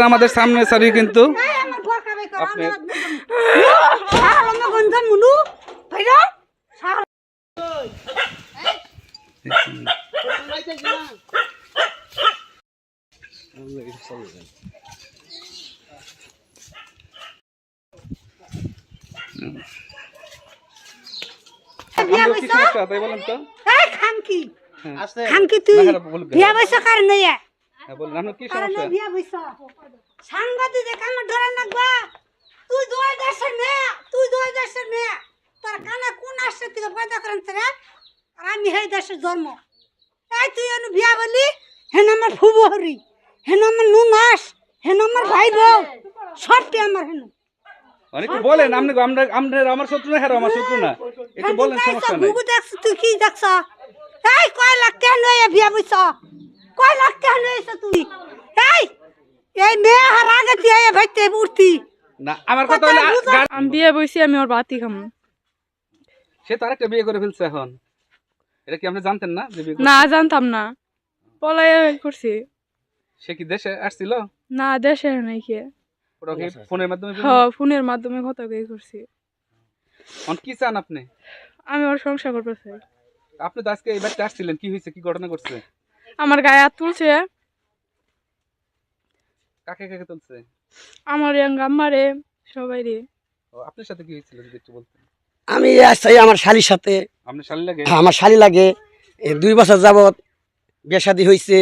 আমাদের সামনে সারি কিন্তু আমি এই দেশের জন্ম তাই তুই এনে বিয়া বলি হেন আমার ফুবু হরি হেন আমার নুনাস হেন আমার ভাই বউ সবটি আমার হেন অনেকে বলেন আপনি আমরা আমার শত্রু না হ্যাঁ আমার শত্রু না একটু বলেন সমস্যা নাই বুবু দেখছ তুই কি দেখছ এই কয় লাখ টাকা লয়ে বিয়া বইছ কয় লাখ টাকা লয়েছ তুই এই মেয়ে হার আগে দিয়ে ভাইতে উঠতি না আমার কথা হলো আমি বিয়ে বইছি আমি ওর বাতি খাম সে তো আরেকটা বিয়ে করে ফেলছে এখন এটা কি আপনি জানতেন না যে বিয়ে না জানতাম না পলাই করছি সে কি দেশে আসছিল না দেশে নাই কি ওটা কি ফোনের মাধ্যমে হ্যাঁ ফোনের মাধ্যমে কথা কই করছি এখন কি চান আপনি আমি ওর সংসার করতে চাই আপনি তো আজকে এই বাড়িতে আসছিলেন কি হয়েছে কি ঘটনা ঘটছে আমার গায়ে হাত তুলছে কাকে কাকে তুলছে আমার আম্মারে সবাই রে আপনার সাথে কি হয়েছিল যদি একটু বলতেন আমি আসছি আমার শালির সাথে আপনার শালি লাগে আমার শালি লাগে 2 বছর যাবত বিয়ে শাদী হয়েছে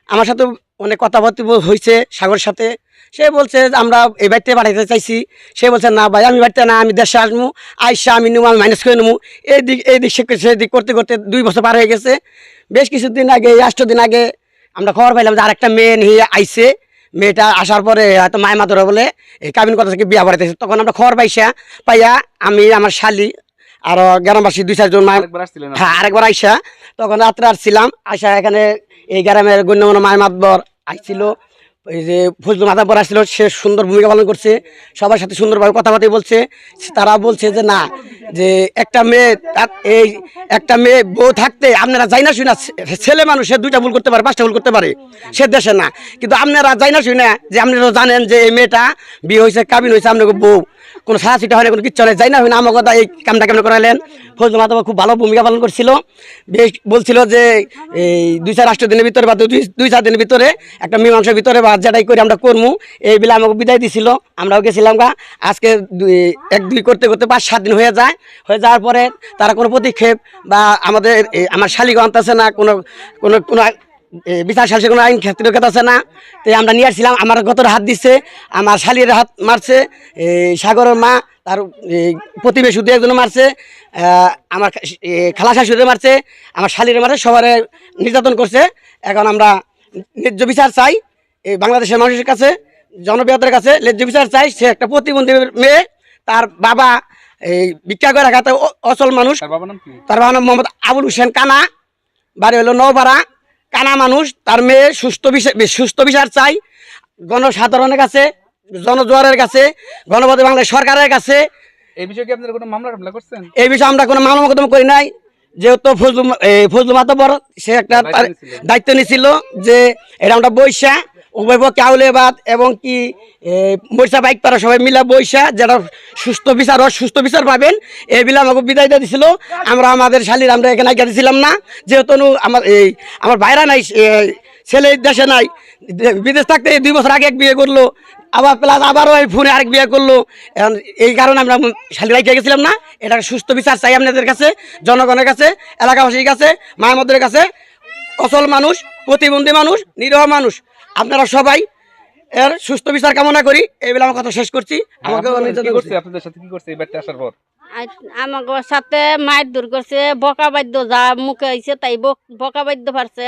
আমার সাথে অনেক কথাবার্তা হয়েছে সাগরের সাথে সে বলছে আমরা এই বাড়িতে পাঠাইতে চাইছি সে বলছে না ভাই আমি বাড়িতে না আমি দেশে আসবো আইসা আমি নেবো আমি মাইনাস করে নেবো এই দিক সেদিক করতে করতে 2 বছর পার হয়ে গেছে বেশ কিছুদিন আগে 8 দিন আগে আমরা খবর পাইলাম যে আরেকটা মেয়ে নিয়ে আইছে মেয়েটা আসার পরে হয়তো মায় মাদুরা বলে এই কাবিন কথা থেকে বিয়া বাড়াইতেছে তখন আমরা খবর পাইয়া আমি আমার শালি আর গ্রামবাসী 2-4 জন হ্যাঁ আরেকবার আইসা তখন রাত্রে আসছিলাম আইসা এখানে এই গ্রামের গণ্যমান্য মায় মাতবর আইছিল এই যে ফজলুল মাতাব্বর আসছিল সে সুন্দর ভূমিকা পালন করছে সবার সাথে সুন্দরভাবে কথাবার্তা বলছে তারা বলছে যে না যে একটা মেয়ে বউ থাকতে আপনারা যাই না শুই না ছেলে মানুষ সে 2টা ভুল করতে পারে 5টা ভুল করতে পারে সে দেশে না কিন্তু আপনারা যাই না শুই না যে আপনারা জানেন যে এই মেয়েটা বিয়ে হয়েছে কাবিন হয়েছে আপনাকে বউ কোনো সাহা সিটা হয় না কোনো কিচ্ছু নেই যাই না হয় না আমার কথা এই কামটা কেমন করালেন ফজলুল মাতাব্বর খুব ভালো ভূমিকা পালন করছিল বেশ বলছিল যে এই 2-4 দিনের ভিতরে বা 2-4 দিনের ভিতরে একটা মীমাংসার ভিতরে বা যেটাই করে আমরা করবো এই বেলা আমাকে বিদায় দিছিল আমরাও গেছিলাম গা আজকে 1-2 করতে করতে 5-7 দিন হয়ে যাওয়ার পরে তারা কোনো পদক্ষেপ বা আমার শালিগঞ্জ আছে না কোনো কোনো কোনো বিচার শাসে কোনো আইন ক্ষেত্রে আছে না তো আমরা নিয়ে আসছিলাম আমার গতর হাত দিচ্ছে আমার শালির হাত মারছে সাগরের মা তার প্রতিবেশী 2-1 মারছে আমার খালা শাশুড়ি মারছে আমার শালির মারছে সবার নির্যাতন করছে এখন আমরা ন্যায্য বিচার চাই এই বাংলাদেশের মানুষের কাছে জনপ্রিয়তার কাছে ন্যায্য বিচার চাই সে একটা প্রতিবন্ধী মেয়ে তার বাবা এই ভিক্ষা করে রাখা অচল মানুষ তার বাবার নাম মোহাম্মদ আবুল হোসেন কানা বাড়ি হলো নওপাড়া কানা মানুষ তার মেয়ে সুস্থ বিচার চাই জনসাধারণের কাছে জনজোয়ারের কাছে গণপতি বাংলাদেশ সরকারের কাছে এই বিষয়ে কি আপনারা কোনো মামলা টামলা করছেন এই বিষয়ে আমরা কোনো মামলা মোকদ্দমা করি নাই যেহেতু ফজলুল মাতাব্বর সে একটা দায়িত্ব নিয়েছিল যে এটা আমরা বৈশা অভিভাবক আউলেবাদ এবং কি মরিচা বাইক পাড়া সবাই মিলা বৈশা যেটা সুস্থ বিচার পাবেন এই বিলে আমাকে বিদায় দিয়ে দিছিল আমরা আমাদের শালির আমরা এখানে গেছিলাম না যেহেতু আমার বাইরা নাই ছেলে দেশে নাই বিদেশ থাকতে 2 বছর আগে এক বিয়ে করলো আবার প্লাস আবারও এই ফোনে আরেক বিয়ে করলো এই কারণে আমরা শালির রাইখে গেছিলাম না এটা সুস্থ বিচার চাই আপনাদের কাছে জনগণের কাছে এলাকাবাসীর কাছে মায়ামদের কাছে অচল মানুষ প্রতিবন্ধী মানুষ নিরহ মানুষ আপনারা সবাই এর সুস্থ বিচার কামনা করি এই বলে আমার কথা শেষ করছি আমাকে আপনাদের সাথে কি করছে এই বাড়িতে আসার পর আমাকে সাথে মায়ের দূর করছে বকা বাদ্য যা মুখে আইছে তাই বকা বাদ্য পারছে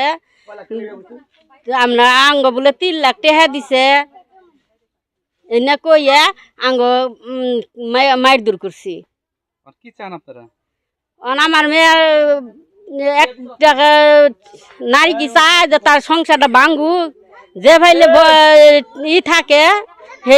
আমরা আঙ্গ বলে 3 লাখ টাকা দিছে এনে কইয়া আঙ্গ মায়ের দূর করছি কি চান আপনারা আমার মেয়ের 1 টাকা নারী কি চায় যে তার সংসারটা ভাঙুক যে ভাইলে থাকে